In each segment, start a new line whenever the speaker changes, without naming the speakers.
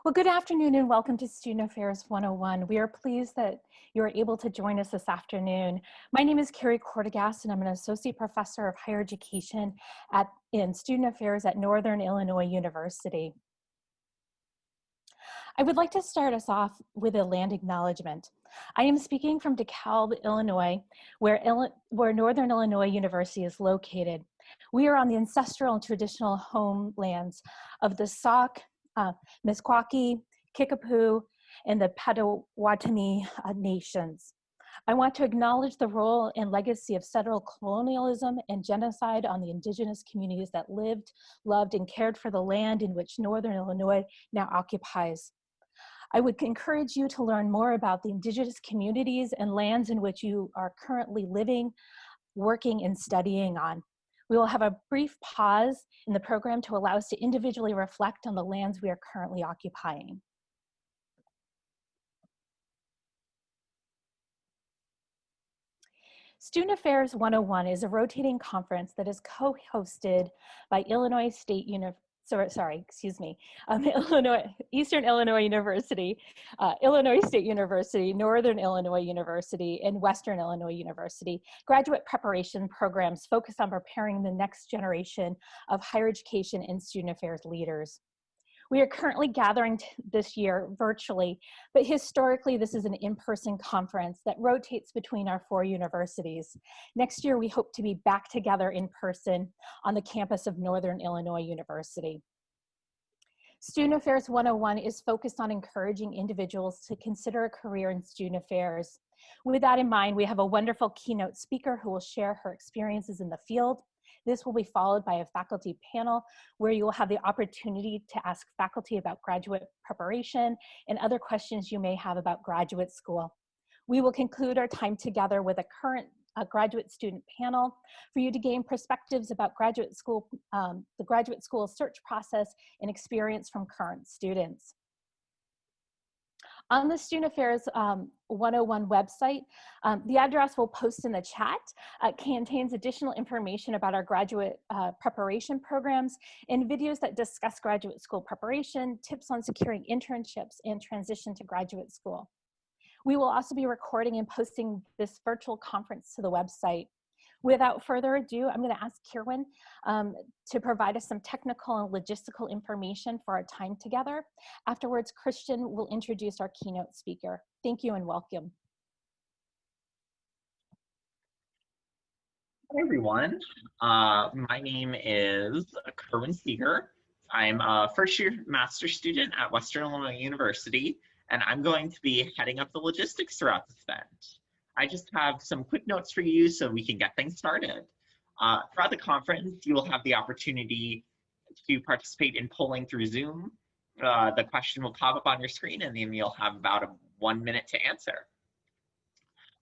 Well, good afternoon and welcome to Student Affairs 101. We are pleased that you are able to join us this afternoon. My name is Carrie Cordegas and I'm an Associate Professor of Higher Education in Student Affairs at Northern Illinois University. I would like to start us off with a land acknowledgement. I am speaking from DeKalb, Illinois, where Northern Illinois University is located. We are on the ancestral and traditional homelands of the Sauk, Meskwaki, Kickapoo, and the Potawatomi nations. I want to acknowledge the role and legacy of settler colonialism and genocide on the indigenous communities that lived, loved, and cared for the land in which Northern Illinois now occupies. I would encourage you to learn more about the indigenous communities and lands in which you are currently living, working, and studying on. We will have a brief pause in the program to allow us to individually reflect on the lands we are currently occupying. Student Affairs 101 is a rotating conference that is co-hosted by Illinois State Eastern Illinois University, Illinois State University, Northern Illinois University, and Western Illinois University. Graduate preparation programs focus on preparing the next generation of higher education and student affairs leaders. We are currently gathering this year virtually, but historically this is an in-person conference that rotates between our 4 universities. Next year we hope to be back together in person on the campus of Northern Illinois University. Student Affairs 101 is focused on encouraging individuals to consider a career in student affairs. With that in mind, we have a wonderful keynote speaker who will share her experiences in the field. This will be followed by a faculty panel where you will have the opportunity to ask faculty about graduate preparation and other questions you may have about graduate school. We will conclude our time together with a current graduate student panel for you to gain perspectives about graduate school, the graduate school search process and experience from current students. On the Student Affairs 101 website, the address we'll post in the chat contains additional information about our graduate preparation programs and videos that discuss graduate school preparation, tips on securing internships, and transition to graduate school. We will also be recording and posting this virtual conference to the website. Without further ado, I'm going to ask Kirwan to provide us some technical and logistical information for our time together. Afterwards, Christian will introduce our keynote speaker. Thank you and welcome.
Hi everyone, my name is Kerwin Seeger. I'm a first-year master's student at Western Illinois University, and I'm going to be heading up the logistics throughout this event. I just have some quick notes for you so we can get things started. Throughout the conference, you will have the opportunity to participate in polling through Zoom. The question will pop up on your screen and then you'll have about 1 minute to answer.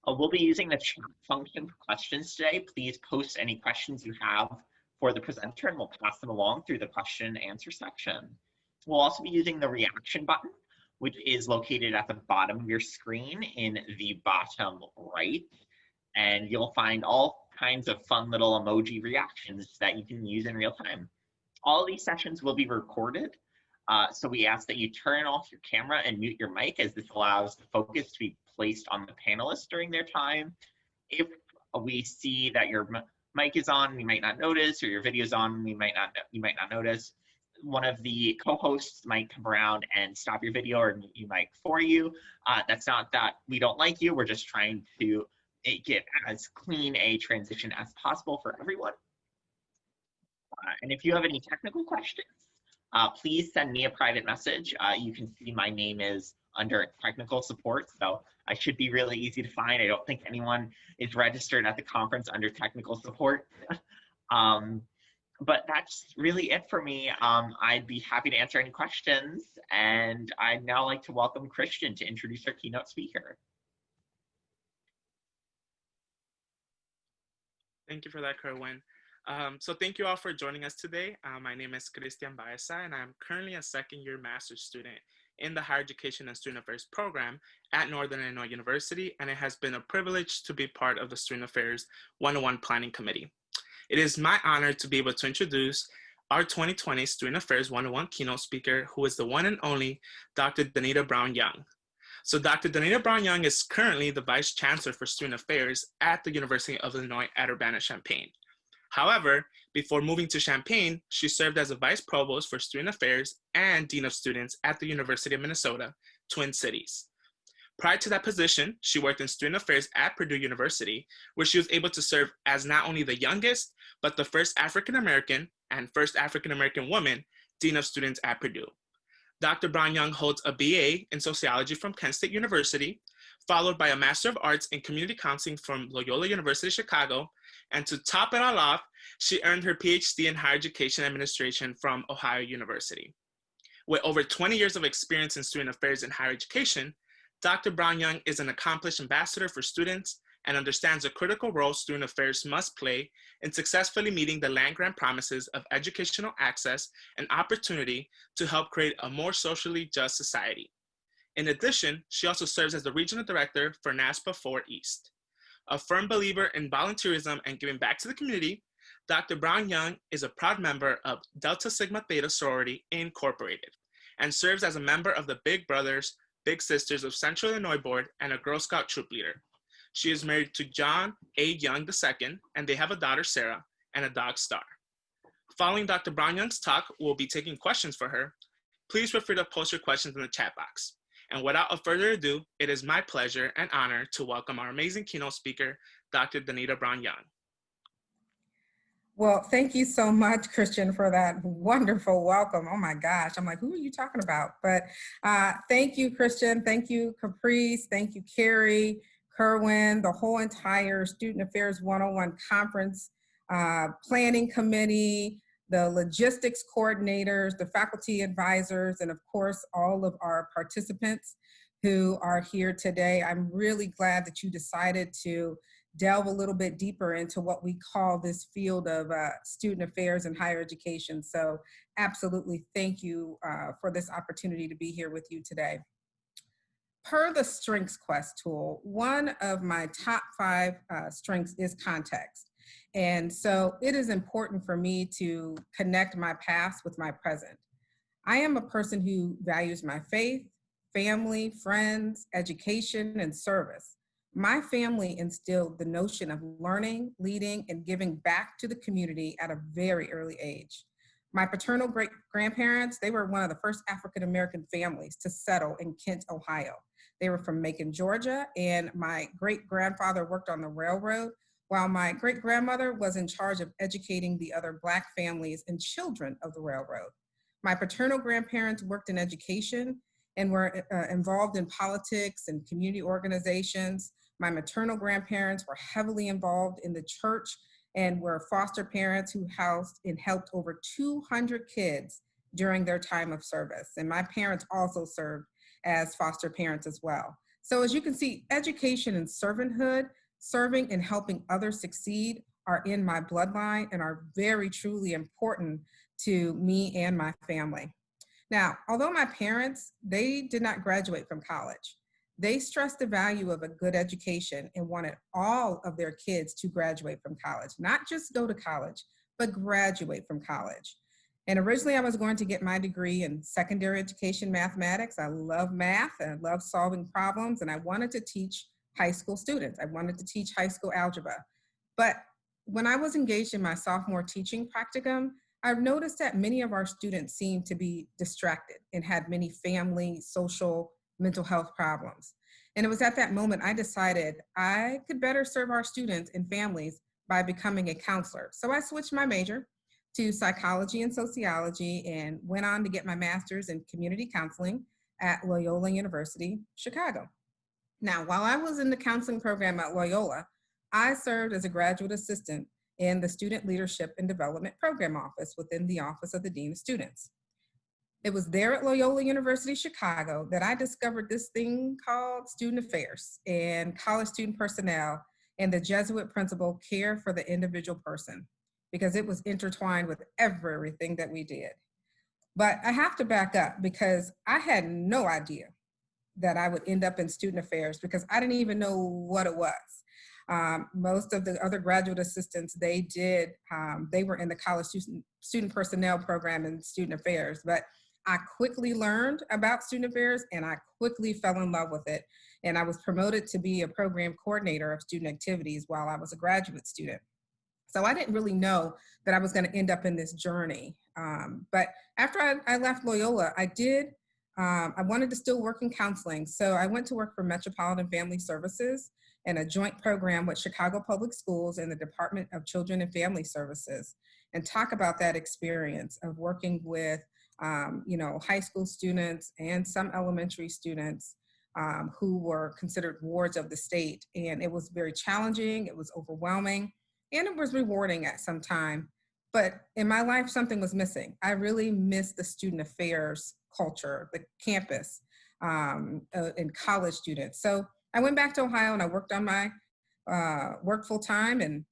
We'll be using the chat function for questions today. Please post any questions you have for the presenter and we'll pass them along through the question and answer section. We'll also be using the reaction button, which is located at the bottom of your screen in the bottom right. And you'll find all kinds of fun little emoji reactions that you can use in real time. All of these sessions will be recorded. So we ask that you turn off your camera and mute your mic, as this allows the focus to be placed on the panelists during their time. If we see that your mic is on, we might not notice, or your video is on, you might not notice. One of the co-hosts might come around and stop your video or mute your mic for you. That's not that we don't like you, we're just trying to make it as clean a transition as possible for everyone. And if you have any technical questions, please send me a private message. You can see my name is under technical support, so I should be really easy to find. I don't think anyone is registered at the conference under technical support. But that's really it for me. I'd be happy to answer any questions, and I'd now like to welcome Christian to introduce our keynote speaker.
Thank you for that, Kerwin. So thank you all for joining us today. My name is Christian Baeza, and I'm currently a second-year master's student in the Higher Education and Student Affairs program at Northern Illinois University, and it has been a privilege to be part of the Student Affairs 101 Planning Committee. It is my honor to be able to introduce our 2020 Student Affairs 101 keynote speaker, who is the one and only Dr. Danita Brown Young. So Dr. Danita Brown Young is currently the Vice Chancellor for Student Affairs at the University of Illinois at Urbana-Champaign. However, before moving to Champaign, she served as a Vice Provost for Student Affairs and Dean of Students at the University of Minnesota, Twin Cities. Prior to that position, she worked in Student Affairs at Purdue University, where she was able to serve as not only the youngest, but the first African-American and first African-American woman Dean of Students at Purdue. Dr. Brown Young holds a BA in Sociology from Kent State University, followed by a Master of Arts in Community Counseling from Loyola University Chicago, and to top it all off, she earned her PhD in Higher Education Administration from Ohio University. With over 20 years of experience in student affairs and higher education, Dr. Brown Young is an accomplished ambassador for students and understands the critical role student affairs must play in successfully meeting the land-grant promises of educational access and opportunity to help create a more socially just society. In addition, she also serves as the Regional Director for NASPA 4 East. A firm believer in volunteerism and giving back to the community, Dr. Brown Young is a proud member of Delta Sigma Theta Sorority Incorporated and serves as a member of the Big Brothers Big Sisters of Central Illinois Board and a Girl Scout troop leader. She is married to John A. Young II, and they have a daughter, Sarah, and a dog, Star. Following Dr. Brown Young's talk, we'll be taking questions for her. Please feel free to post your questions in the chat box. And without further ado, it is my pleasure and honor to welcome our amazing keynote speaker, Dr. Danita Brown Young.
Well, thank you so much, Christian, for that wonderful welcome. Oh my gosh, I'm like, who are you talking about? But thank you, Christian. Thank you, Caprice. Thank you, Carrie, Kerwin, the whole entire Student Affairs 101 conference, planning committee, the logistics coordinators, the faculty advisors, and of course, all of our participants who are here today. I'm really glad that you decided to delve a little bit deeper into what we call this field of student affairs and higher education. So absolutely thank you for this opportunity to be here with you today. Per the Strengths Quest tool, one of my top 5 strengths is context. And so it is important for me to connect my past with my present. I am a person who values my faith, family, friends, education, and service. My family instilled the notion of learning, leading, and giving back to the community at a very early age. My paternal great-grandparents, they were one of the first African-American families to settle in Kent, Ohio. They were from Macon, Georgia, and my great-grandfather worked on the railroad, while my great-grandmother was in charge of educating the other Black families and children of the railroad. My paternal grandparents worked in education and were involved in politics and community organizations. My maternal grandparents were heavily involved in the church and were foster parents who housed and helped over 200 kids during their time of service. And my parents also served as foster parents as well. So as you can see, education and servanthood, serving and helping others succeed are in my bloodline and are very truly important to me and my family. Now, although my parents, they did not graduate from college, they stressed the value of a good education and wanted all of their kids to graduate from college, not just go to college, but graduate from college. And originally I was going to get my degree in secondary education mathematics. I love math and I love solving problems, and I wanted to teach high school students. I wanted to teach high school algebra. But when I was engaged in my sophomore teaching practicum, I've noticed that many of our students seemed to be distracted and had many family, social, mental health problems. And it was at that moment I decided I could better serve our students and families by becoming a counselor. So I switched my major to psychology and sociology and went on to get my master's in community counseling at Loyola University, Chicago. Now, while I was in the counseling program at Loyola, I served as a graduate assistant in the Student Leadership and Development Program Office within the Office of the Dean of Students. It was there at Loyola University, Chicago, that I discovered this thing called student affairs and college student personnel and the Jesuit principle, care for the individual person, because it was intertwined with everything that we did. But I have to back up because I had no idea that I would end up in student affairs because I didn't even know what it was. Most of the other graduate assistants, they were in the college student personnel program and student affairs, but I quickly learned about student affairs and I quickly fell in love with it. And I was promoted to be a program coordinator of student activities while I was a graduate student. So I didn't really know that I was going to end up in this journey. But after I left Loyola, I wanted to still work in counseling. So I went to work for Metropolitan Family Services and a joint program with Chicago Public Schools and the Department of Children and Family Services, and talk about that experience of working with high school students and some elementary students who were considered wards of the state. And it was very challenging, it was overwhelming, and it was rewarding at some time. But in my life, something was missing. I really missed the student affairs culture, the campus, and college students. So I went back to Ohio and I worked on my work full time, and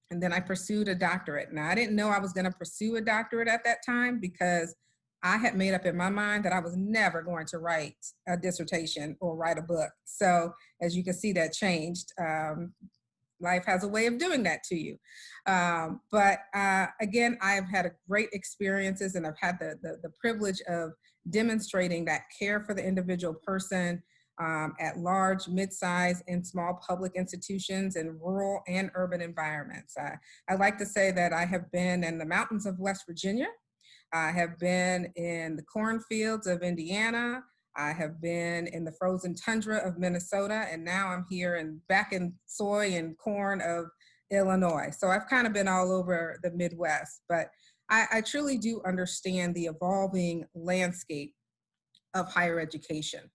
then I pursued a doctorate. Now, I didn't know I was going to pursue a doctorate at that time because I had made up in my mind that I was never going to write a dissertation or write a book. So as you can see, that changed. Life has a way of doing that to you. But again, I've had great experiences, and I've had the privilege of demonstrating that care for the individual person at large, mid-sized, and small public institutions in rural and urban environments. I like to say that I have been in the mountains of West Virginia. I have been in the cornfields of Indiana. I have been in the frozen tundra of Minnesota, and now I'm here back in soy and corn of Illinois. So I've kind of been all over the Midwest, but I truly do understand the evolving landscape of higher education.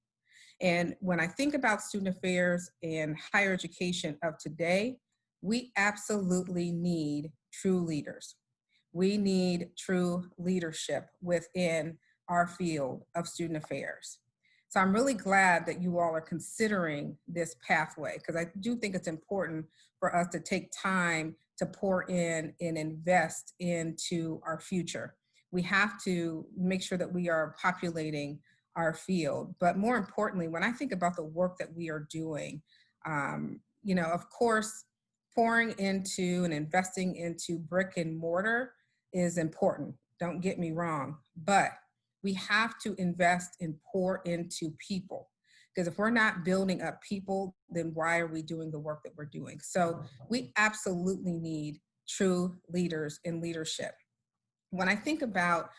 And when I think about student affairs and higher education of today, we absolutely need true leaders. We need true leadership within our field of student affairs. So I'm really glad that you all are considering this pathway, because I do think it's important for us to take time to pour in and invest into our future. We have to make sure that we are populating our field. But more importantly, when I think about the work that we are doing, of course, pouring into and investing into brick and mortar is important. Don't get me wrong, but we have to invest and pour into people. Because if we're not building up people, then why are we doing the work that we're doing? So we absolutely need true leaders in leadership. When I think about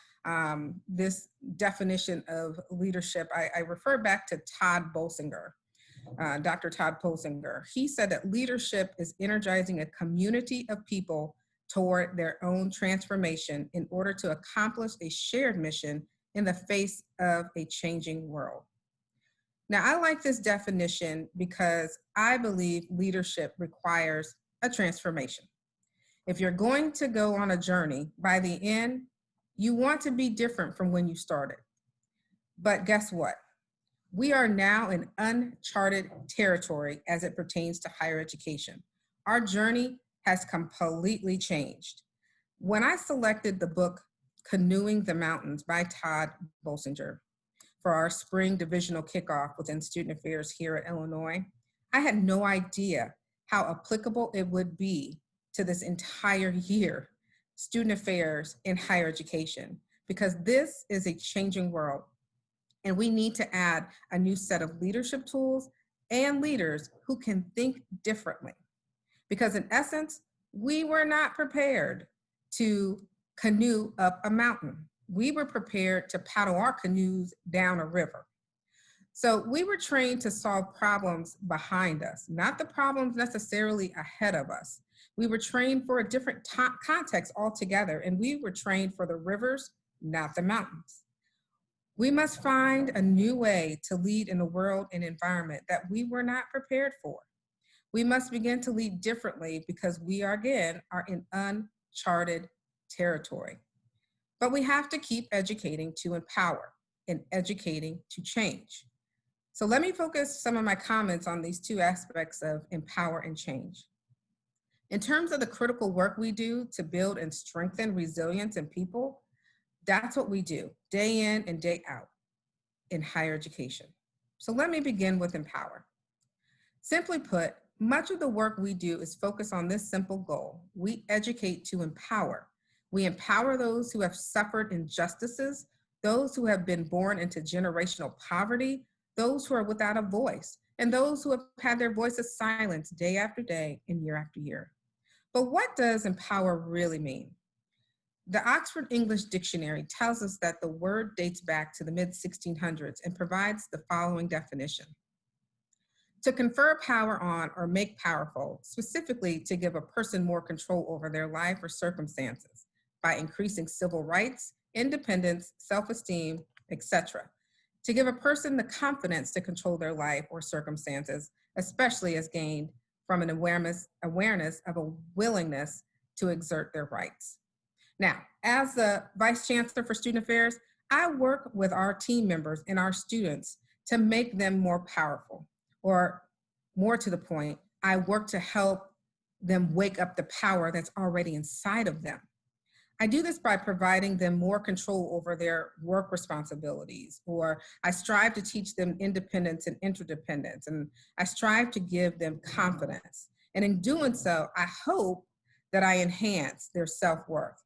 this definition of leadership, I refer back to Todd Bolsinger, Dr. Todd Bolsinger. He said that leadership is energizing a community of people toward their own transformation in order to accomplish a shared mission in the face of a changing world. Now, I like this definition because I believe leadership requires a transformation. If you're going to go on a journey, by the end, you want to be different from when you started. But guess what? We are now in uncharted territory as it pertains to higher education. Our journey has completely changed. When I selected the book Canoeing the Mountains by Todd Bolsinger for our spring divisional kickoff within student affairs here at Illinois, I had no idea how applicable it would be to this entire year, student affairs in higher education, because this is a changing world. And we need to add a new set of leadership tools and leaders who can think differently. Because in essence, we were not prepared to canoe up a mountain. We were prepared to paddle our canoes down a river. So we were trained to solve problems behind us, not the problems necessarily ahead of us. We were trained for a different context altogether, and we were trained for the rivers, not the mountains. We must find a new way to lead in a world and environment that we were not prepared for. We must begin to lead differently because we are in uncharted territory. But we have to keep educating to empower and educating to change. So let me focus some of my comments on these two aspects of empower and change. In terms of the critical work we do to build and strengthen resilience in people, that's what we do day in and day out in higher education. So let me begin with empower. Simply put, Much of the work we do is focused on this simple goal. We educate to empower. We empower those who have suffered injustices, those who have been born into generational poverty, those who are without a voice, and those who have had their voices silenced day after day and year after year. But what does empower really mean? The Oxford English Dictionary tells us that the word dates back to the mid-1600s and provides the following definition: to confer power on or make powerful, specifically to give a person more control over their life or circumstances by increasing civil rights, independence, self-esteem, etc. To give a person the confidence to control their life or circumstances, especially as gained from an awareness of a willingness to exert their rights. Now, as the Vice Chancellor for Student Affairs, I work with our team members and our students to make them more powerful, or more to the point, I work to help them wake up the power that's already inside of them. I do this by providing them more control over their work responsibilities, or I strive to teach them independence and interdependence, and I strive to give them confidence. And in doing so, I hope that I enhance their self-worth.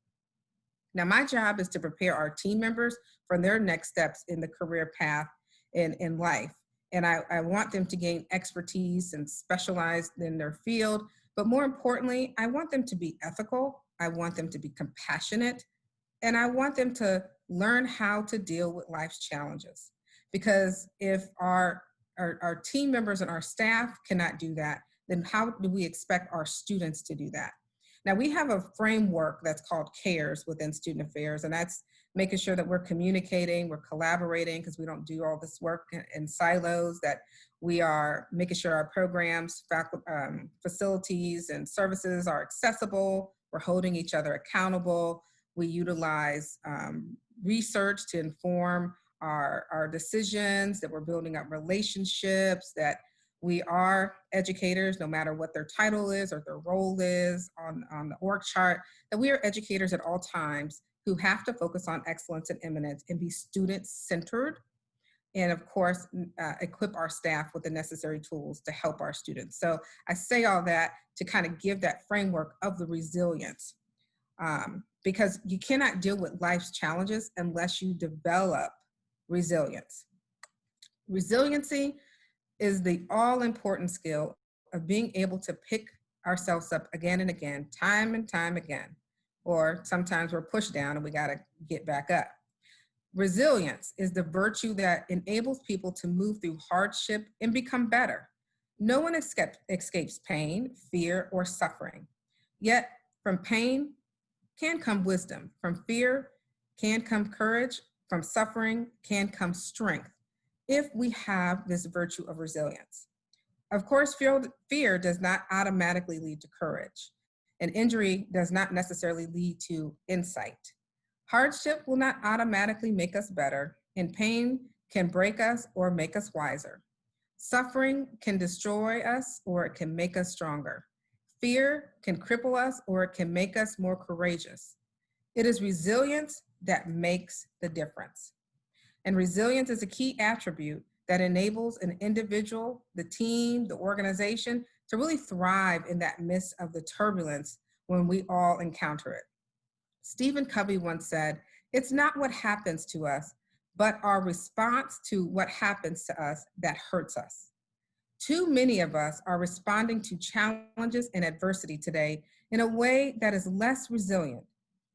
Now, my job is to prepare our team members for their next steps in the career path in life. And I want them to gain expertise and specialize in their field. But more importantly, I want them to be ethical. I want them to be compassionate. And I want them to learn how to deal with life's challenges. Because if our team members and our staff cannot do that, then how do we expect our students to do that? Now, we have a framework that's called CARES within Student Affairs, and that's making sure that we're communicating, we're collaborating, because we don't do all this work in silos, that we are making sure our programs, facilities, and services are accessible. We're holding each other accountable. We utilize research to inform our decisions, that we're building up relationships, that we are educators, no matter what their title is or their role is on the org chart, that we are educators at all times who have to focus on excellence and eminence and be student-centered, and of course, equip our staff with the necessary tools to help our students. So I say all that to kind of give that framework of the resilience, because you cannot deal with life's challenges unless you develop resilience. Resiliency is the all-important skill of being able to pick ourselves up again and again, time and time again, or sometimes we're pushed down and we gotta get back up. Resilience is the virtue that enables people to move through hardship and become better. No one escapes pain, fear, or suffering. Yet from pain can come wisdom, from fear can come courage, from suffering can come strength, if we have this virtue of resilience. Of course, fear does not automatically lead to courage, and injury does not necessarily lead to insight. Hardship will not automatically make us better, and pain can break us or make us wiser. Suffering can destroy us or it can make us stronger. Fear can cripple us or it can make us more courageous. It is resilience that makes the difference. And resilience is a key attribute that enables an individual, the team, the organization to really thrive in that midst of the turbulence when we all encounter it. Stephen Covey once said, "It's not what happens to us, but our response to what happens to us that hurts us." Too many of us are responding to challenges and adversity today in a way that is less resilient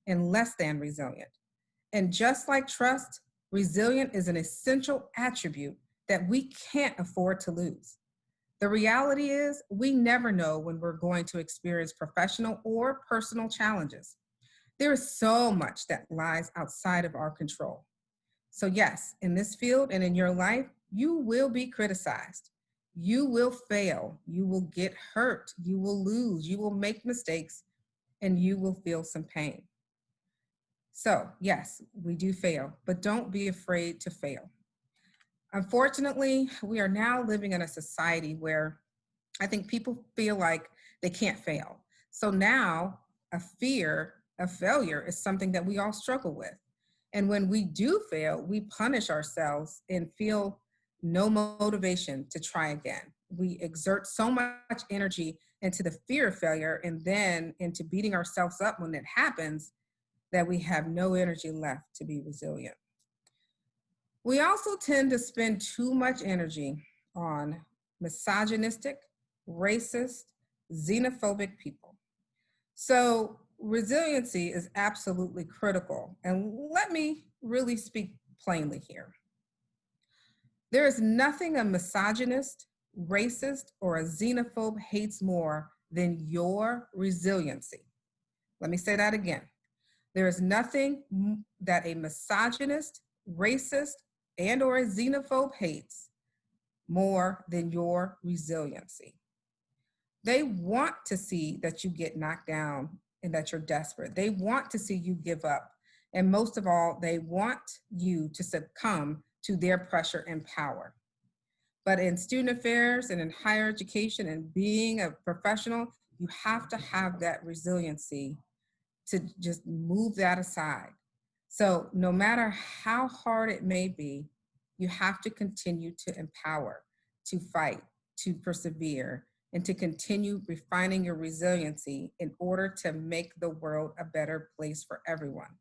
and less than resilient. And just like trust, resilient is an essential attribute that we can't afford to lose. The reality is we never know when we're going to experience professional or personal challenges. There is so much that lies outside of our control. So yes, in this field and in your life, you will be criticized. You will fail. You will get hurt. You will lose. You will make mistakes, and you will feel some pain. So yes, we do fail, but don't be afraid to fail. Unfortunately, we are now living in a society where I think people feel like they can't fail. So now a fear of failure is something that we all struggle with. And when we do fail, we punish ourselves and feel no motivation to try again. we exert so much energy into the fear of failure and then into beating ourselves up when it happens that we have no energy left to be resilient. We also tend to spend too much energy on misogynistic, racist, xenophobic people. So resiliency is absolutely critical. And let me really speak plainly here. There is nothing a misogynist, racist, or a xenophobe hates more than your resiliency. Let me say that again. There is nothing that a misogynist, racist, and or a xenophobe hates more than your resiliency. They want to see that you get knocked down and that you're desperate. They want to see you give up. And most of all, they want you to succumb to their pressure and power. But in student affairs and in higher education and being a professional, you have to have that resiliency to just move that aside. So no matter how hard it may be, you have to continue to empower, to fight, to persevere, and to continue refining your resiliency in order to make the world a better place for everyone.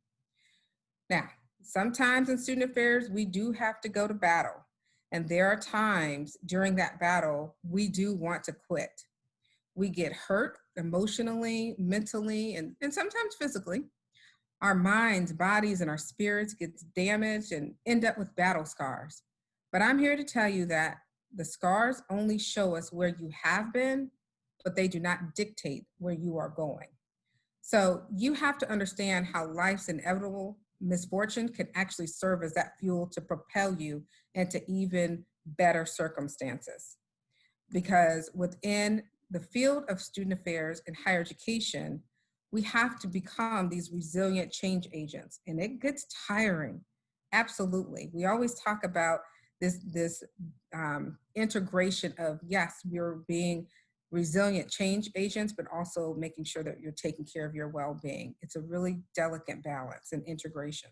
Now, sometimes in student affairs, we do have to go to battle. And there are times during that battle, we do want to quit. We get hurt emotionally, mentally, and sometimes physically. Our minds, bodies, and our spirits get damaged and end up with battle scars. But I'm here to tell you that the scars only show us where you have been, but they do not dictate where you are going. So you have to understand how life's inevitable misfortune can actually serve as that fuel to propel you into even better circumstances. Because within the field of student affairs and higher education, we have to become these resilient change agents, and it gets tiring. Absolutely. We always talk about this integration of, yes, we're being resilient change agents, but also making sure that you're taking care of your well-being. It's a really delicate balance and integration.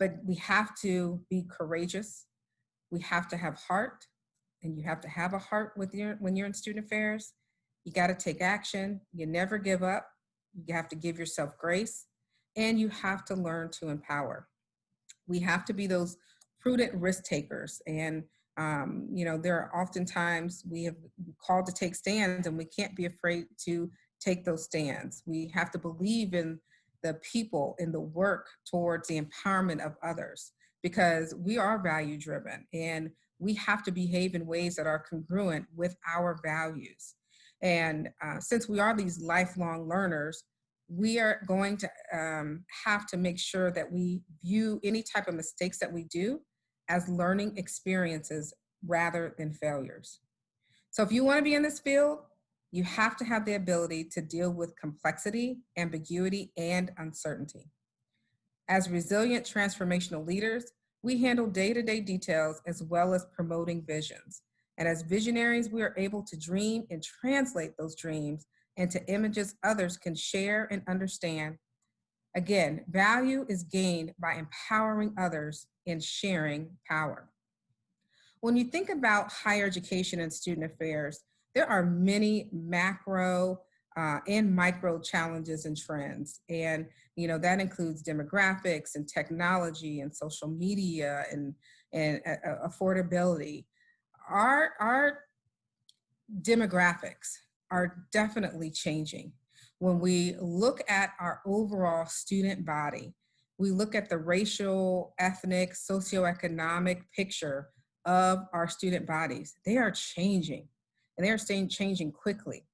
But we have to be courageous. We have to have heart, and you have to have a heart when you're in student affairs. You got to take action. You never give up. You have to give yourself grace, and you have to learn to empower. We have to be those prudent risk takers. And, there are oftentimes we have called to take stands, and we can't be afraid to take those stands. We have to believe in the people, in the work towards the empowerment of others, because we are value driven, and we have to behave in ways that are congruent with our values. And since we are these lifelong learners, we are going to have to make sure that we view any type of mistakes that we do as learning experiences rather than failures. So if you want to be in this field, you have to have the ability to deal with complexity, ambiguity, and uncertainty. As resilient transformational leaders, we handle day-to-day details as well as promoting visions. And as visionaries, we are able to dream and translate those dreams into images others can share and understand. Again, value is gained by empowering others and sharing power. When you think about higher education and student affairs, there are many macro and micro challenges and trends. And, that includes demographics and technology and social media and affordability. Our demographics are definitely changing. When we look at our overall student body, we look at the racial, ethnic, socioeconomic picture of our student bodies. They are changing, and they are changing quickly.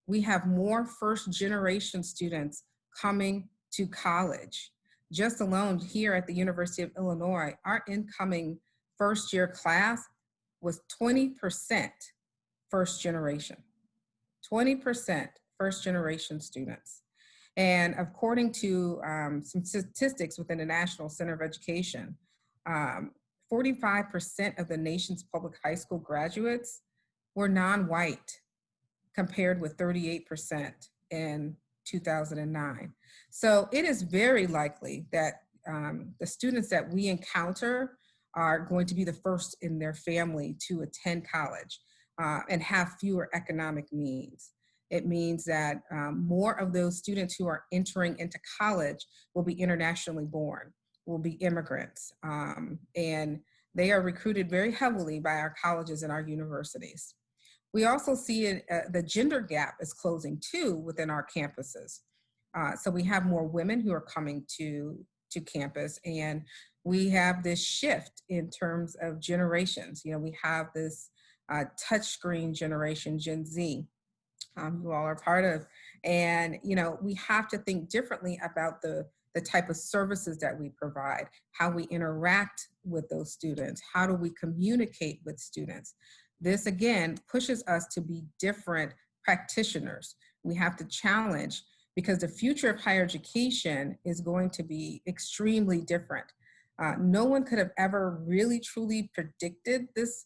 We have more first-generation students coming to college. Just alone here at the University of Illinois, our incoming first-year class was 20% first generation, 20% first generation students. And according to some statistics within the National Center of Education, 45% of the nation's public high school graduates were non-white, compared with 38% in 2009. So it is very likely that the students that we encounter are going to be the first in their family to attend college. and have fewer economic means. It means that more of those students who are entering into college will be internationally born, will be immigrants, and they are recruited very heavily by our colleges and our universities. We also see the gender gap is closing too within our campuses. So we have more women who are coming to campus, and we have this shift in terms of generations. We have this touchscreen generation, Gen Z, you all are part of. And, we have to think differently about the type of services that we provide, how we interact with those students, how do we communicate with students. This, again, pushes us to be different practitioners. We have to challenge, because the future of higher education is going to be extremely different. No one could have ever really truly predicted this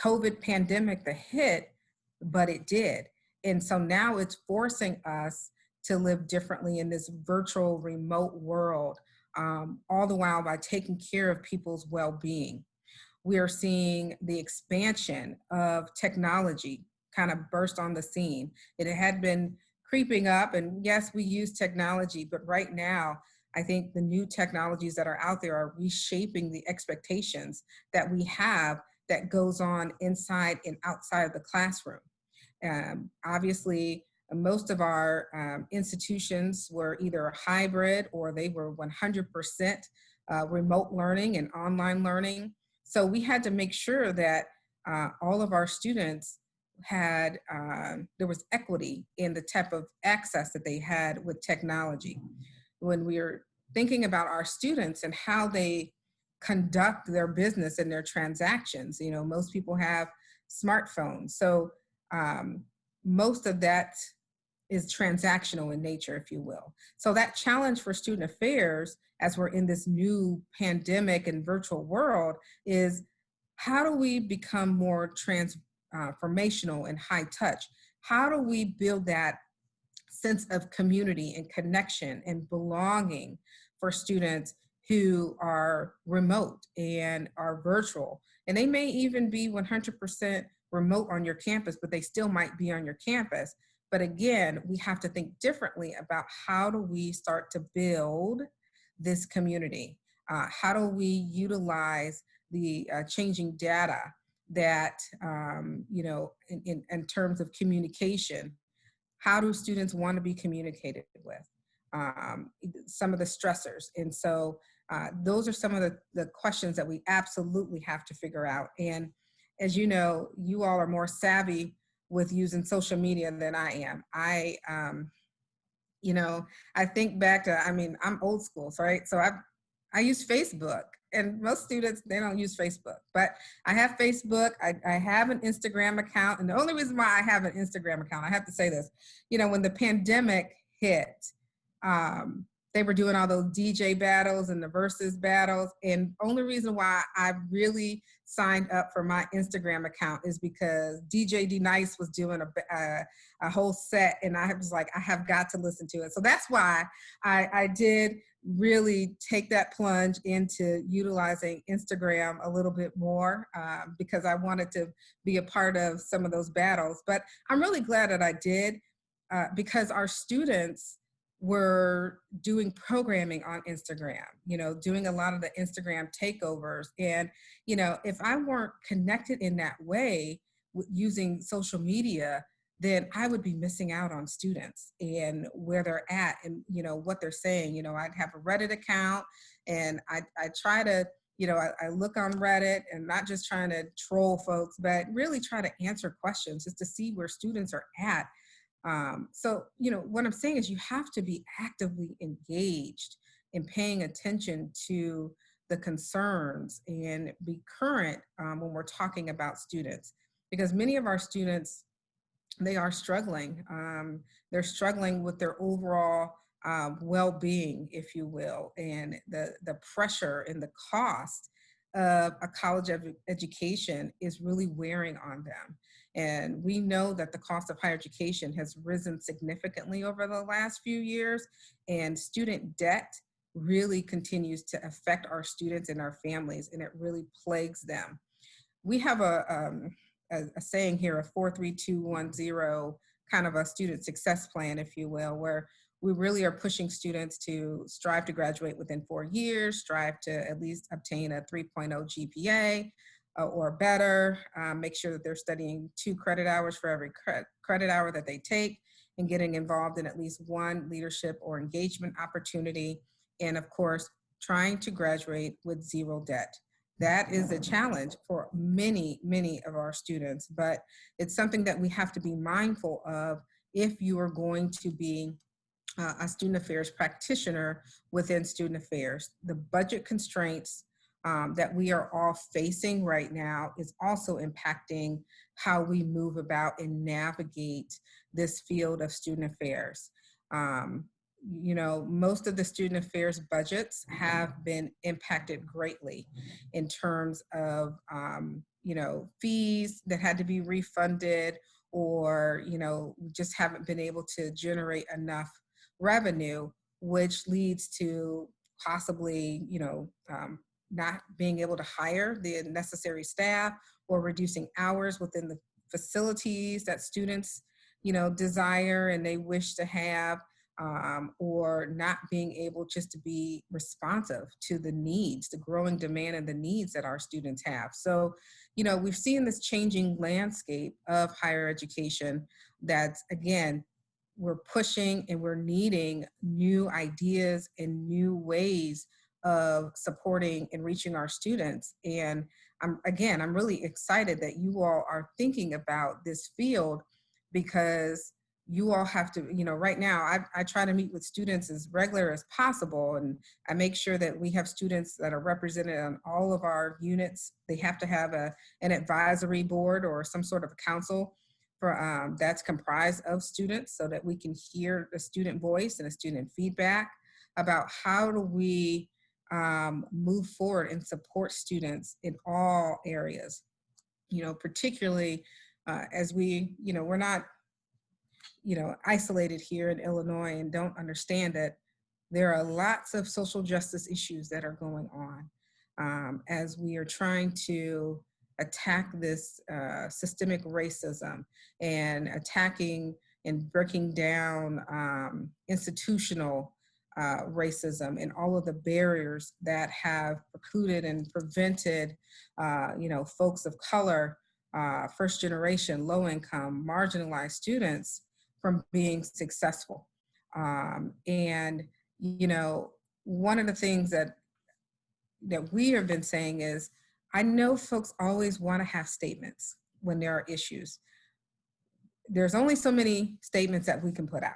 COVID pandemic, the hit, but it did. And so now it's forcing us to live differently in this virtual remote world, all the while by taking care of people's well-being. We are seeing the expansion of technology kind of burst on the scene. It had been creeping up, and yes, we use technology, but right now, I think the new technologies that are out there are reshaping the expectations that we have that goes on inside and outside of the classroom. Obviously, most of our institutions were either hybrid or they were 100% remote learning and online learning. So we had to make sure that all of our students had, there was equity in the type of access that they had with technology. When we were thinking about our students and how they conduct their business and their transactions, most people have smartphones. So most of that is transactional in nature, if you will. So that challenge for student affairs, as we're in this new pandemic and virtual world, is how do we become more transformational and high touch? How do we build that sense of community and connection and belonging for students who are remote and are virtual? And they may even be 100% remote on your campus, but they still might be on your campus. But again, we have to think differently about how do we start to build this community? How do we utilize the changing data that, in terms of communication? How do students want to be communicated with? Some of the stressors. And so those are some of the questions that we absolutely have to figure out. And as you know, you all are more savvy with using social media than I am. I think back to, I'm old school, right? So I use Facebook, and most students, they don't use Facebook, but I have Facebook. I have an Instagram account. And the only reason why I have an Instagram account, I have to say this, when the pandemic hit, they were doing all those DJ battles and the versus battles. And only reason why I really signed up for my Instagram account is because DJ D Nice was doing a whole set, and I was like, I have got to listen to it. So that's why I did really take that plunge into utilizing Instagram a little bit more, because I wanted to be a part of some of those battles. But I'm really glad that I did, because our students were doing programming on Instagram, doing a lot of the Instagram takeovers. And, if I weren't connected in that way using social media, then I would be missing out on students and where they're at and, what they're saying. I'd have a Reddit account, and I try to, I look on Reddit, and not just trying to troll folks, but really try to answer questions just to see where students are at. So, what I'm saying is you have to be actively engaged in paying attention to the concerns and be current when we're talking about students, because many of our students, they are struggling. They're struggling with their overall well-being, if you will, and the pressure and the cost of a college education is really wearing on them. And we know that the cost of higher education has risen significantly over the last few years, and student debt really continues to affect our students and our families, and it really plagues them. We have a a saying here, a 4-3-2-1-0 kind of a student success plan, if you will, where we really are pushing students to strive to graduate within 4 years, strive to at least obtain a 3.0 GPA or better, make sure that they're studying 2 credit hours for every credit hour that they take, and getting involved in at least one leadership or engagement opportunity. And of course, trying to graduate with 0 debt. That is a challenge for many, many of our students, but it's something that we have to be mindful of if you are going to be a student affairs practitioner within student affairs. The budget constraints that we are all facing right now is also impacting how we move about and navigate this field of student affairs. You know, most of the student affairs budgets have been impacted greatly in terms of, you know, fees that had to be refunded, or, you know, just haven't been able to generate enough revenue, which leads to possibly, you know, not being able to hire the necessary staff, or reducing hours within the facilities that students, you know, desire and they wish to have, or not being able just to be responsive to the needs, the growing demand and the needs that our students have. So, you know, we've seen this changing landscape of higher education that's, again, we're pushing and we're needing new ideas and new ways of supporting and reaching our students. And I'm really excited that you all are thinking about this field, because you all have to, you know, right now I try to meet with students as regular as possible, and I make sure that we have students that are represented on all of our units. They have to have an advisory board or some sort of a council for, that's comprised of students, so that we can hear the student voice and the student feedback about how do we move forward and support students in all areas. You know, particularly as we, you know, we're not, you know, isolated here in Illinois and don't understand that there are lots of social justice issues that are going on as we are trying to attack this systemic racism, and attacking and breaking down institutional racism and all of the barriers that have precluded and prevented, you know, folks of color, first generation, low income, marginalized students from being successful. And, you know, one of the things that we have been saying is, I know folks always want to have statements when there are issues. There's only so many statements that we can put out.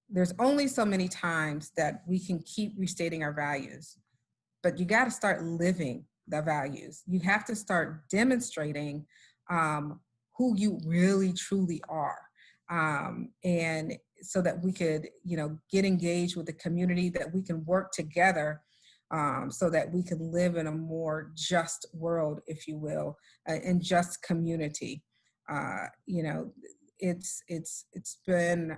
There's only so many times that we can keep restating our values, but you got to start living the values. You have to start demonstrating who you really truly are. And so that we could, you know, get engaged with the community, that we can work together, so that we can live in a more just world, if you will, and just community. You know, it's been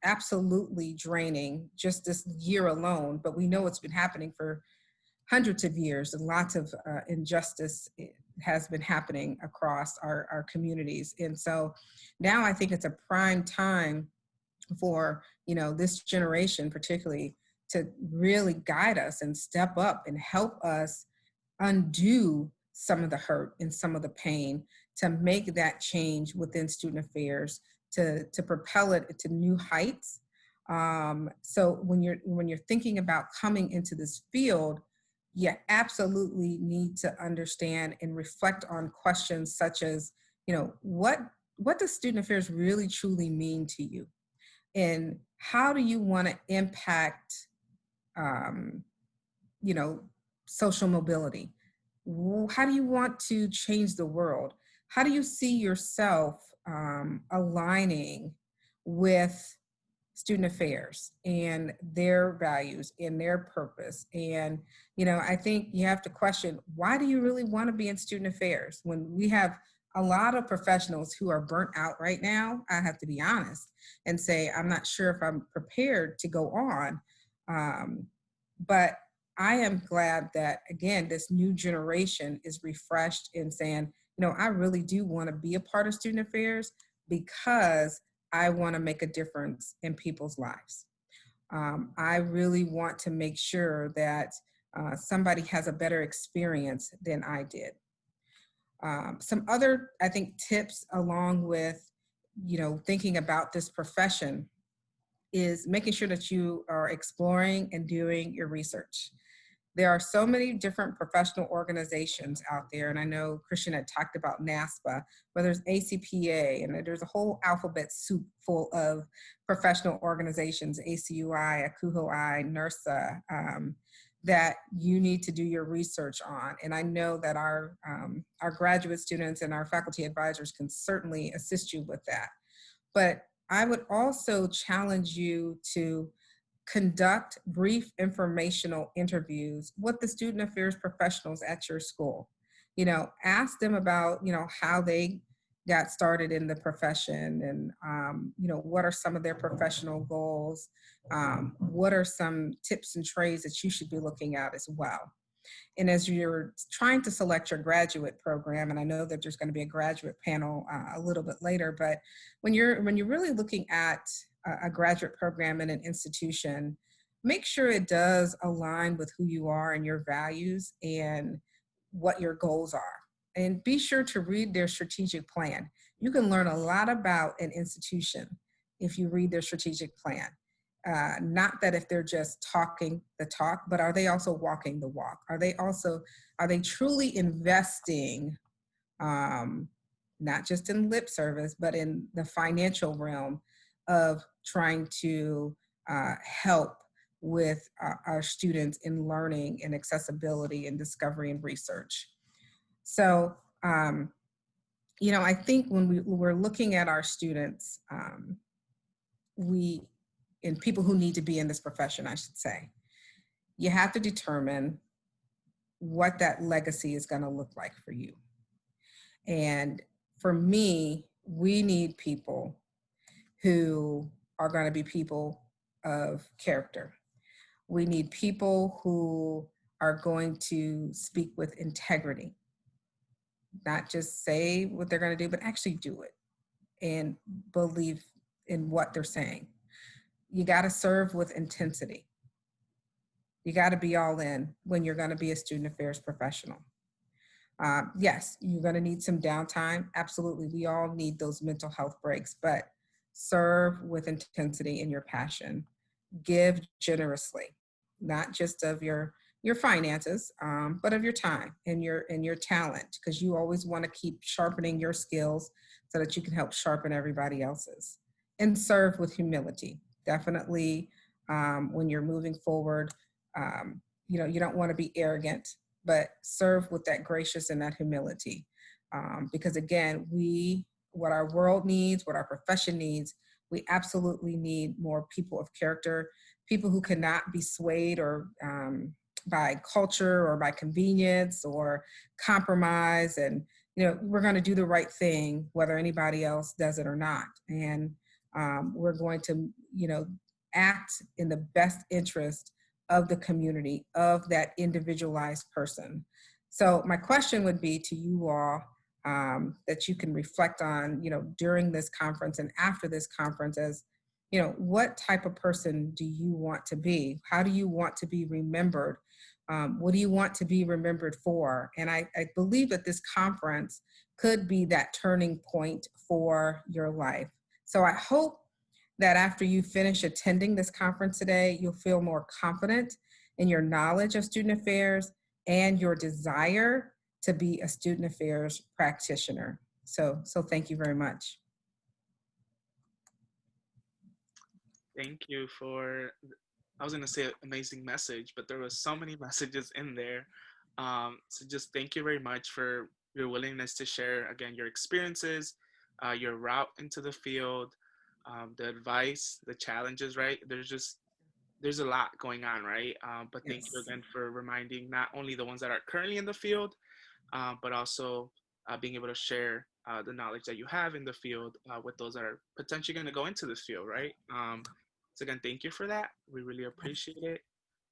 absolutely draining just this year alone, but we know it's been happening for hundreds of years, and lots of injustice has been happening across our communities. And so now I think it's a prime time for, you know, this generation particularly to really guide us and step up and help us undo some of the hurt and some of the pain, to make that change within student affairs, to propel it to new heights. So when you're thinking about coming into this field, you absolutely need to understand and reflect on questions such as, you know, what does student affairs really truly mean to you? And how do you want to impact, you know, social mobility? How do you want to change the world? How do you see yourself aligning with student affairs and their values and their purpose? And, you know, I think you have to question, why do you really want to be in student affairs when we have a lot of professionals who are burnt out right now? I have to be honest and say, I'm not sure if I'm prepared to go on. But I am glad that, again, this new generation is refreshed in saying, I really do want to be a part of student affairs because I want to make a difference in people's lives. I really want to make sure that somebody has a better experience than I did. Some other, I think, tips along with, thinking about this profession is making sure that you are exploring and doing your research. There are so many different professional organizations out there, and I know Christian had talked about NASPA, but there's ACPA, and there's a whole alphabet soup full of professional organizations, ACUI, ACUHO-I, NERSA, that you need to do your research on. And I know that our graduate students and our faculty advisors can certainly assist you with that. But I would also challenge you to conduct brief informational interviews with the student affairs professionals at your school. Ask them about, how they got started in the profession and, what are some of their professional goals? What are some tips and trades that you should be looking at as well? And as you're trying to select your graduate program, and I know that there's going to be a graduate panel a little bit later, but when you're really looking at a graduate program in an institution, make sure it does align with who you are and your values and what your goals are. And be sure to read their strategic plan. You can learn a lot about an institution if you read their strategic plan. Not that if they're just talking the talk, but are they also walking the walk? Are they truly investing, not just in lip service, but in the financial realm of trying to help with our students in learning and accessibility and discovery and research? So, I think when we're looking at our students, and people who need to be in this profession, I should say, you have to determine what that legacy is going to look like for you. And for me, we need people who are going to be people of character. We need people who are going to speak with integrity, not just say what they're going to do, but actually do it and believe in what they're saying. You got to serve with intensity. You got to be all in when you're going to be a student affairs professional. Yes, you're going to need some downtime. Absolutely. We all need those mental health breaks, but serve with intensity and your passion. Give generously, not just of your finances, but of your time and your talent, because you always want to keep sharpening your skills so that you can help sharpen everybody else's. And serve with humility. Definitely, when you're moving forward, you don't want to be arrogant, but serve with that gracious and that humility. Because again, what our world needs, what our profession needs, we absolutely need more people of character, people who cannot be swayed or by culture or by convenience or compromise. And, we're going to do the right thing, whether anybody else does it or not. And we're going to, act in the best interest of the community, of that individualized person. So my question would be to you all, that you can reflect on, during this conference and after this conference, as, what type of person do you want to be? How do you want to be remembered? What do you want to be remembered for? And I believe that this conference could be that turning point for your life. So I hope that after you finish attending this conference today, you'll feel more confident in your knowledge of student affairs and your desire to be a student affairs practitioner. So thank you very much.
Thank you for, I was going to say amazing message, but there was so many messages in there. So just thank you very much for your willingness to share, again, your experiences, your route into the field, the advice, the challenges, right? There's a lot going on, right? But thank you again for reminding not only the ones that are currently in the field, but also being able to share the knowledge that you have in the field with those that are potentially going to go into this field, right? So again, thank you for that. We really appreciate it.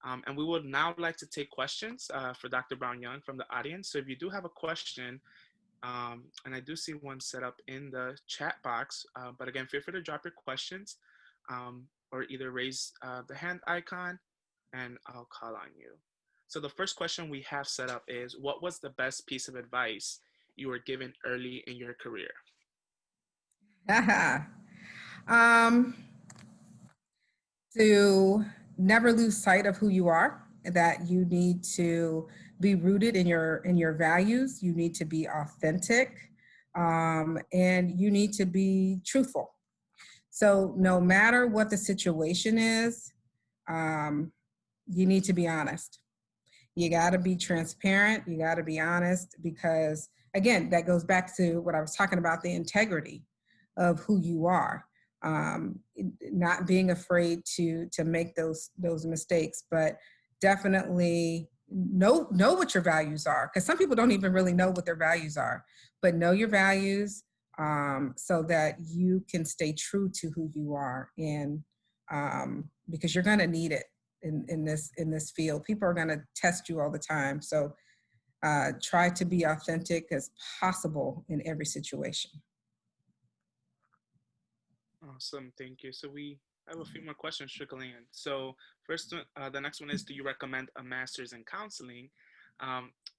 And we would now like to take questions for Dr. Brown Young from the audience. So if you do have a question, And I do see one set up in the chat box, but again, feel free to drop your questions or either raise the hand icon and I'll call on you. So the first question we have set up is, what was the best piece of advice you were given early in your career?
To never lose sight of who you are, that you need to be rooted in your values, you need to be authentic, and you need to be truthful. So no matter what the situation is, you need to be honest. You got to be transparent. You got to be honest, because again, that goes back to what I was talking about, the integrity of who you are. Not being afraid to make those mistakes, but definitely know what your values are, because some people don't even really know what their values are. But know your values, so that you can stay true to who you are, and because you're going to need it in this field. People are going to test you all the time. So try to be authentic as possible in every situation.
Awesome, thank you. So we have a few more questions trickling in. So first, the next one is, do you recommend a master's in counseling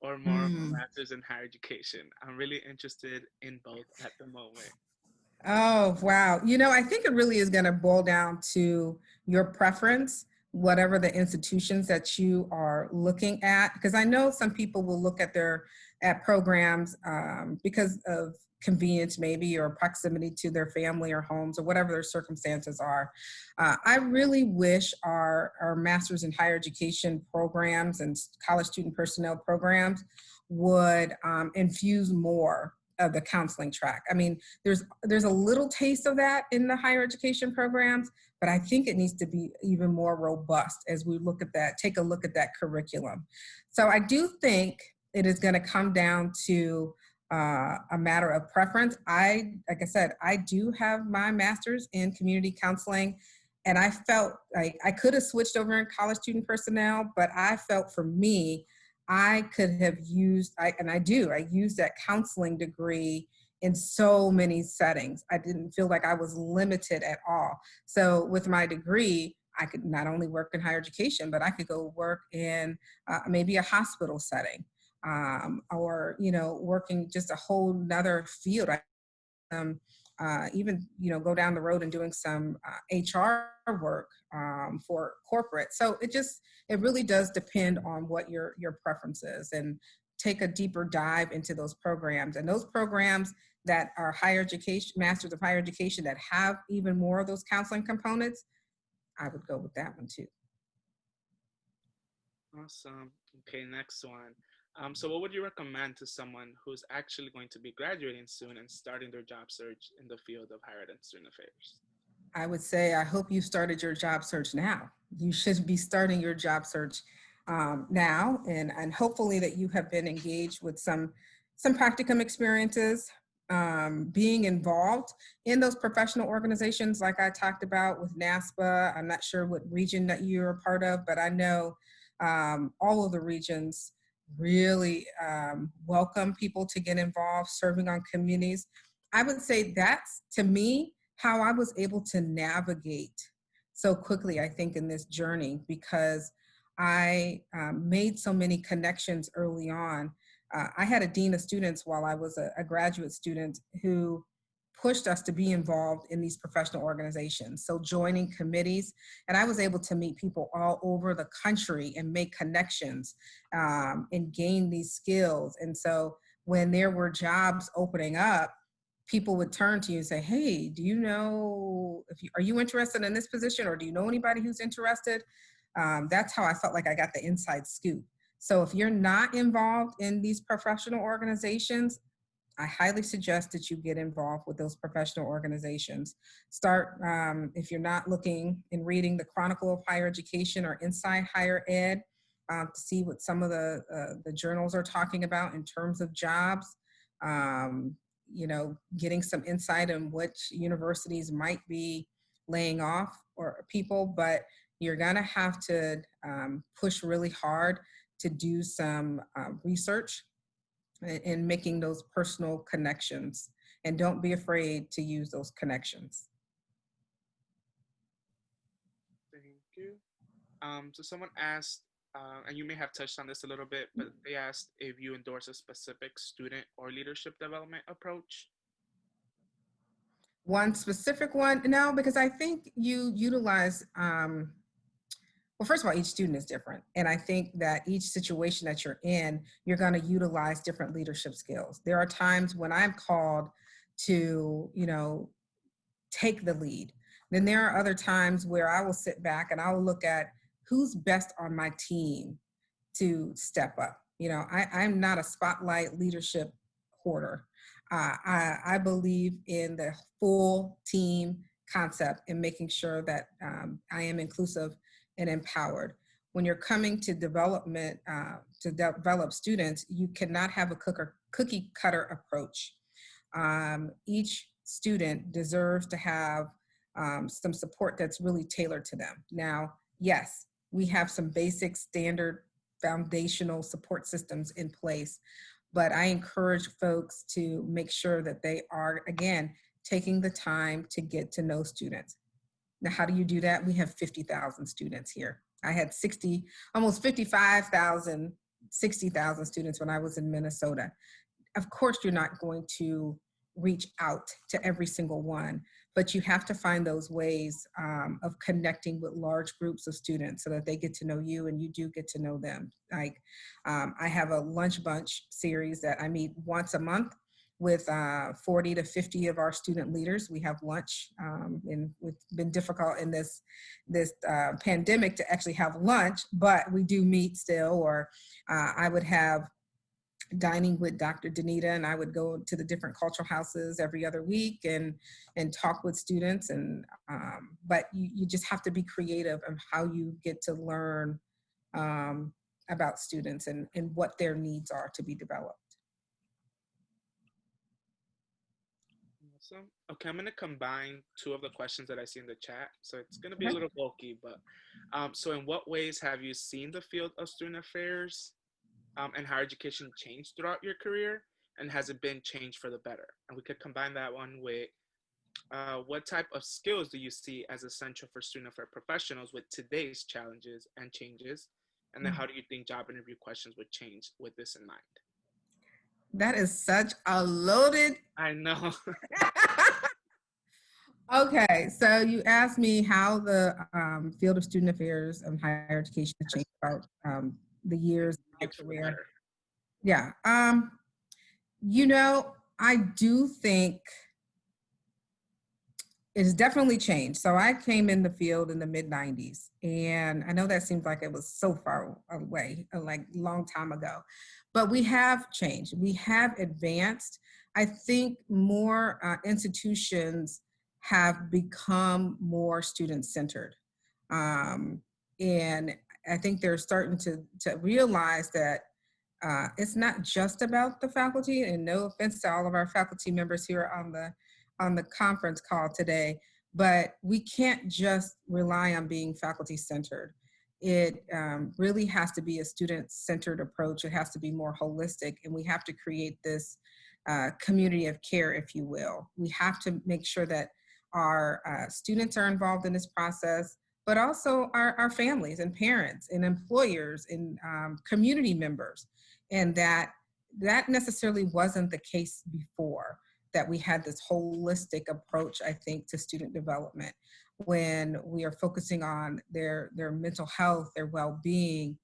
or more of a master's in higher education? I'm really interested in both at the moment.
Oh, wow. I think it really is going to boil down to your preference, whatever the institutions that you are looking at. Because I know some people will look at programs because of convenience, maybe, or proximity to their family or homes, or whatever their circumstances are. I really wish our master's in higher education programs and college student personnel programs would infuse more of the counseling track. I mean, there's a little taste of that in the higher education programs, but I think it needs to be even more robust as we take a look at that curriculum. So I do think it is going to come down to a matter of preference. Like I said, I do have my master's in community counseling, and I felt like I could have switched over in college student personnel, but I felt for me, I could have used, I use that counseling degree in so many settings. I didn't feel like I was limited at all. So with my degree, I could not only work in higher education, but I could go work in maybe a hospital setting, or, working just a whole nother field. Even go down the road and doing some HR work for corporate. So it really does depend on what your preference is, and take a deeper dive into those programs. And those programs that are higher education, masters of higher education, that have even more of those counseling components, I would go with that one too.
Awesome. Okay, next one. So what would you recommend to someone who's actually going to be graduating soon and starting their job search in the field of higher ed and student affairs?
I would say, I hope you started your job search now. You should be starting your job search now, and hopefully that you have been engaged with some practicum experiences, being involved in those professional organizations like I talked about with NASPA. I'm not sure what region that you're a part of, but I know all of the regions really welcome people to get involved, serving on communities. I would say that's, to me, how I was able to navigate so quickly, I think, in this journey, because I made so many connections early on. I had a dean of students while I was a graduate student who pushed us to be involved in these professional organizations. So joining committees, and I was able to meet people all over the country and make connections and gain these skills. And so when there were jobs opening up, people would turn to you and say, hey, do you know, are you interested in this position, or do you know anybody who's interested? That's how I felt like I got the inside scoop. So if you're not involved in these professional organizations, I highly suggest that you get involved with those professional organizations. Start, if you're not looking and reading the Chronicle of Higher Education or Inside Higher Ed, to see what some of the journals are talking about in terms of jobs. Getting some insight on which universities might be laying off or people, but you're gonna have to push really hard to do some research and making those personal connections. And don't be afraid to use those connections.
Thank you. So someone asked, and you may have touched on this a little bit, but they asked if you endorse a specific student or leadership development approach.
One specific one? No, because I think you utilize, well, first of all, each student is different. And I think that each situation that you're in, you're going to utilize different leadership skills. There are times when I'm called to, take the lead. Then there are other times where I will sit back and I will look at who's best on my team to step up. I'm not a spotlight leadership hoarder. I believe in the full team concept and making sure that I am inclusive and empowered. When you're coming to development, to develop students, you cannot have a cookie cutter approach. Each student deserves to have some support that's really tailored to them. Now, yes, we have some basic standard foundational support systems in place, but I encourage folks to make sure that they are, again, taking the time to get to know students. Now, how do you do that? We have 50,000 students here. I had almost 55,000, 60,000 students when I was in Minnesota. Of course, you're not going to reach out to every single one, but you have to find those ways of connecting with large groups of students so that they get to know you and you do get to know them. Like I have a lunch bunch series that I meet once a month with 40 to 50 of our student leaders. We have lunch, and it's been difficult in this pandemic to actually have lunch, but we do meet still. Or I would have dining with Dr. Danita, and I would go to the different cultural houses every other week and talk with students. And but you just have to be creative on how you get to learn about students and what their needs are to be developed.
Awesome. Okay, I'm going to combine two of the questions that I see in the chat. So it's going to be a little bulky, but so in what ways have you seen the field of student affairs and higher education changed throughout your career? And has it been changed for the better? And we could combine that one with what type of skills do you see as essential for student affairs professionals with today's challenges and changes? And then how do you think job interview questions would change with this in mind?
That is such a loaded.
I know.
Okay, so you asked me how the field of student affairs and higher education has changed about the years of my career. Yeah, I do think it's definitely changed. So I came in the field in the mid-90s, and I know that seems like it was so far away, like a long time ago, but we have changed. We have advanced. I think more institutions have become more student-centered. And I think they're starting to realize that it's not just about the faculty, and no offense to all of our faculty members here on the conference call today, but we can't just rely on being faculty-centered. It really has to be a student-centered approach. It has to be more holistic, and we have to create this community of care, if you will. We have to make sure that our students are involved in this process, but also our families and parents and employers and community members. And that necessarily wasn't the case before, that we had this holistic approach, I think, to student development when we are focusing on their mental health, their well-being,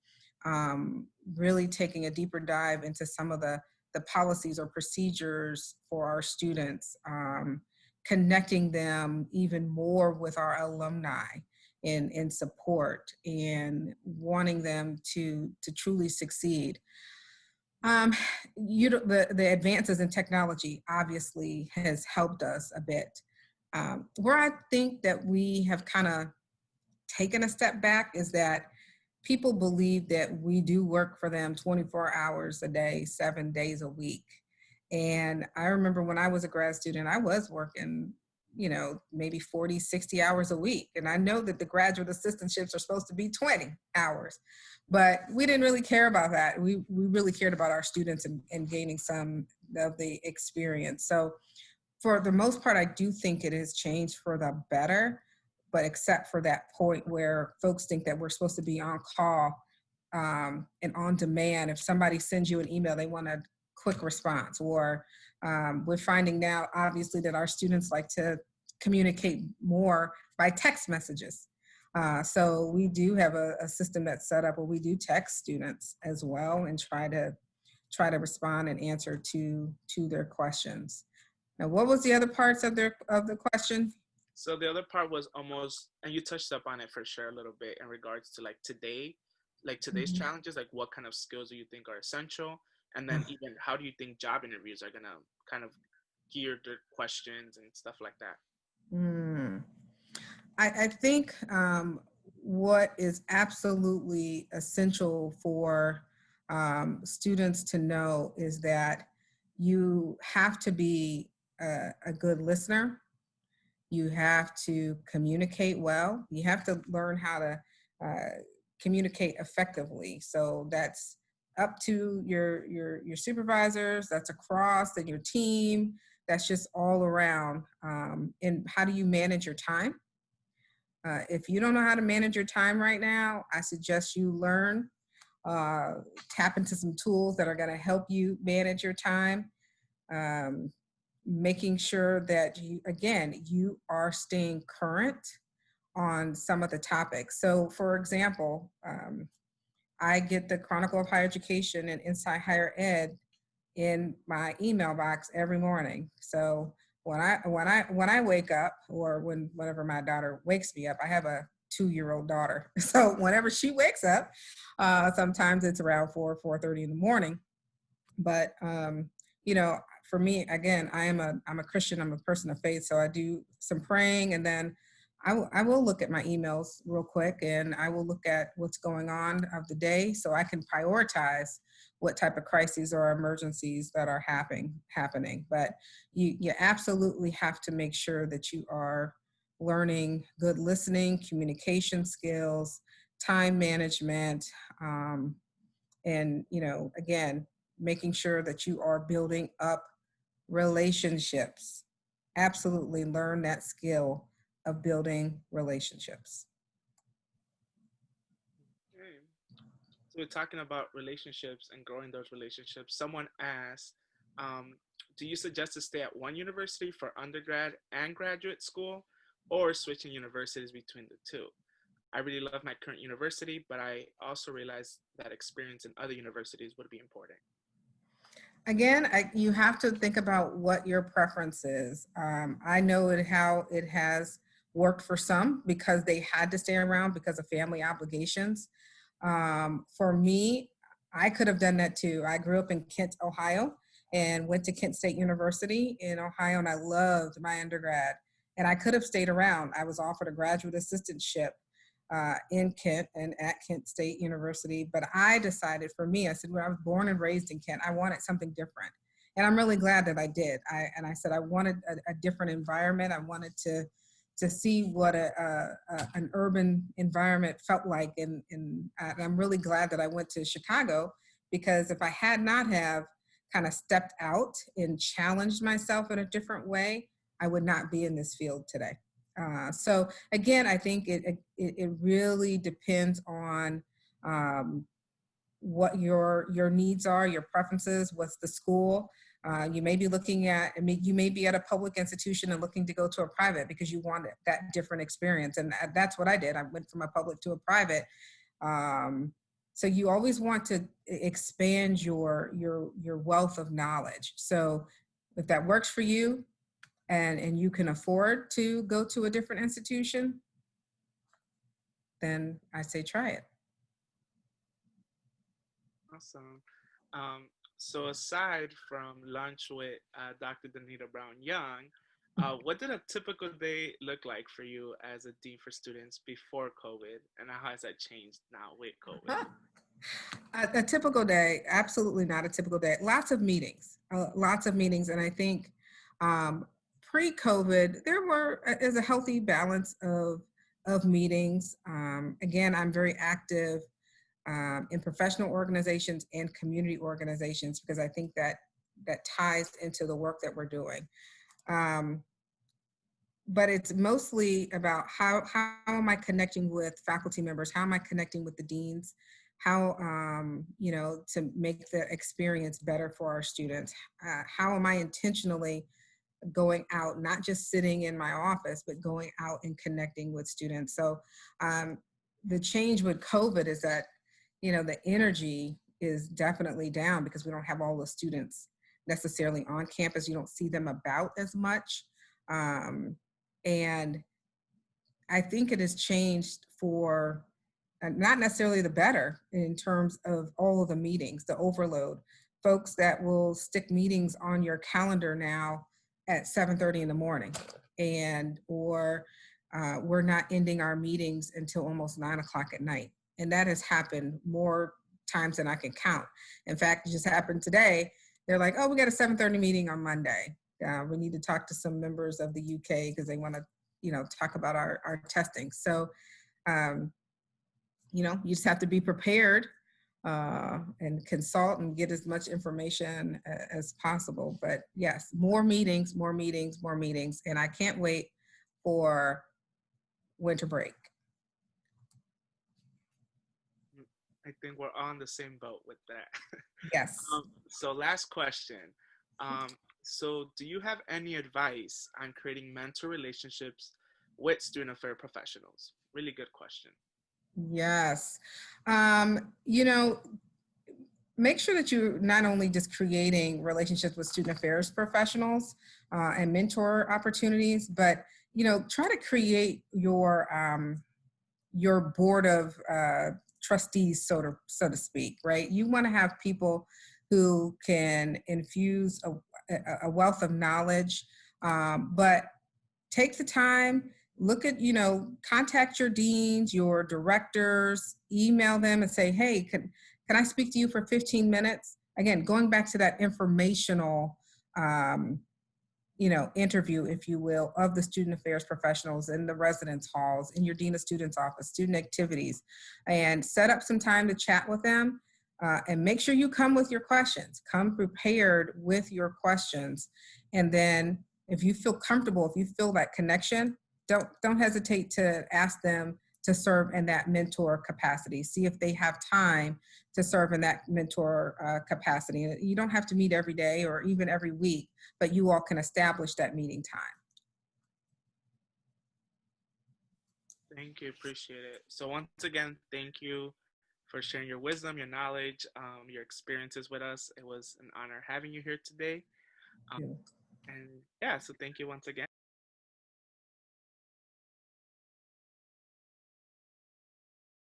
really taking a deeper dive into some of the policies or procedures for our students, connecting them even more with our alumni in support and wanting them to truly succeed. The advances in technology obviously has helped us a bit. Where I think that we have kind of taken a step back is that people believe that we do work for them 24 hours a day, 7 days a week. And I remember when I was a grad student, I was working maybe 40, 60 hours a week. And I know that the graduate assistantships are supposed to be 20 hours, but we didn't really care about that. We really cared about our students and gaining some of the experience. So for the most part, I do think it has changed for the better, but except for that point where folks think that we're supposed to be on call and on demand. If somebody sends you an email, they want a quick response. Or we're finding now, obviously, that our students like to communicate more by text messages. So we do have a system that's set up where we do text students as well and try to respond and answer to their questions. Now, what was the other parts of the question?
So the other part was almost, and you touched up on it for sure a little bit in regards to today's
Mm-hmm.
challenges, what kind of skills do you think are essential? And then even how do you think job interviews are gonna kind of gear their questions and stuff like that?
I think what is absolutely essential for students to know is that you have to be a good listener. You have to communicate well. You have to learn how to communicate effectively. So that's up to your supervisors, that's across and your team, that's just all around. And how do you manage your time? If you don't know how to manage your time right now, I suggest you learn, tap into some tools that are going to help you manage your time. Making sure that you are staying current on some of the topics. So for example, I get the Chronicle of Higher Education and Inside Higher Ed in my email box every morning. So when I wake up, or whenever my daughter wakes me up, I have a 2-year-old daughter. So whenever she wakes up, sometimes it's around 4:30 in the morning. But for me, again, I'm a Christian. I'm a person of faith, so I do some praying, and then I will look at my emails real quick, and I will look at what's going on of the day, so I can prioritize what type of crises or emergencies that are happening. But you absolutely have to make sure that you are learning good listening, communication skills, time management, and again, making sure that you are building up relationships. Absolutely learn that skill of building relationships.
Okay. So we're talking about relationships and growing those relationships. Someone asked, do you suggest to stay at one university for undergrad and graduate school, or switching universities between the two? I really love my current university, but I also realize that experience in other universities would be important.
Again, you have to think about what your preference is. I know how it has worked for some because they had to stay around because of family obligations. For me, I could have done that too. I grew up in Kent, Ohio, and went to Kent State University in Ohio, and I loved my undergrad. And I could have stayed around. I was offered a graduate assistantship in Kent and at Kent State University. But I decided, for me, I said, when I was born and raised in Kent, I wanted something different. And I'm really glad that I did. I said I wanted a different environment. I wanted to see what an urban environment felt like. And I'm really glad that I went to Chicago, because if I had not have kind of stepped out and challenged myself in a different way, I would not be in this field today. So again, I think it really depends on what your needs are, your preferences, what's the school. You may be looking at, you may be at a public institution and looking to go to a private because you want that different experience. And that's what I did. I went from a public to a private. So you always want to expand your wealth of knowledge. So if that works for you, and you can afford to go to a different institution, then I say try it.
Awesome. So aside from lunch with Dr. Danita Brown Young, what did a typical day look like for you as a dean for students before COVID, and how has that changed now with COVID?
A typical day, absolutely not a typical day. Lots of meetings, and I think pre-COVID, is a healthy balance of meetings. Again, I'm very active in professional organizations and community organizations because I think that ties into the work that we're doing. But it's mostly about how am I connecting with faculty members? How am I connecting with the deans? How, to make the experience better for our students? How am I intentionally going out, not just sitting in my office, but going out and connecting with students? So the change with COVID is that, the energy is definitely down because we don't have all the students necessarily on campus. You don't see them about as much. And I think it has changed for not necessarily the better in terms of all of the meetings, the overload. Folks that will stick meetings on your calendar now at 7:30 in the morning, or we're not ending our meetings until almost 9 o'clock at night. And that has happened more times than I can count. In fact, it just happened today. They're like, oh, we got a 7:30 meeting on Monday. We need to talk to some members of the UK because they want to, talk about our testing. So, you just have to be prepared and consult and get as much information as possible. But yes, more meetings, more meetings, more meetings. And I can't wait for winter break.
I think we're on the same boat with that.
Yes.
So last question. So do you have any advice on creating mentor relationships with student affairs professionals? Really good question.
Yes. Make sure that you're not only just creating relationships with student affairs professionals and mentor opportunities, but, try to create your board of trustees, so to speak, right? You want to have people who can infuse a wealth of knowledge, but take the time, look at, contact your deans, your directors, email them and say, hey, can I speak to you for 15 minutes? Again, going back to that informational, interview, if you will, of the student affairs professionals in the residence halls, in your dean of students office, student activities, and set up some time to chat with them. And make sure you come with your questions. Come prepared with your questions. And then if you feel comfortable, if you feel that connection, don't hesitate to ask them to serve in that mentor capacity. See if they have time to serve in that mentor capacity. You don't have to meet every day or even every week, but you all can establish that meeting time.
Thank you, appreciate it. So once again, thank you for sharing your wisdom, your knowledge, your experiences with us. It was an honor having you here today. And yeah, so thank you once again.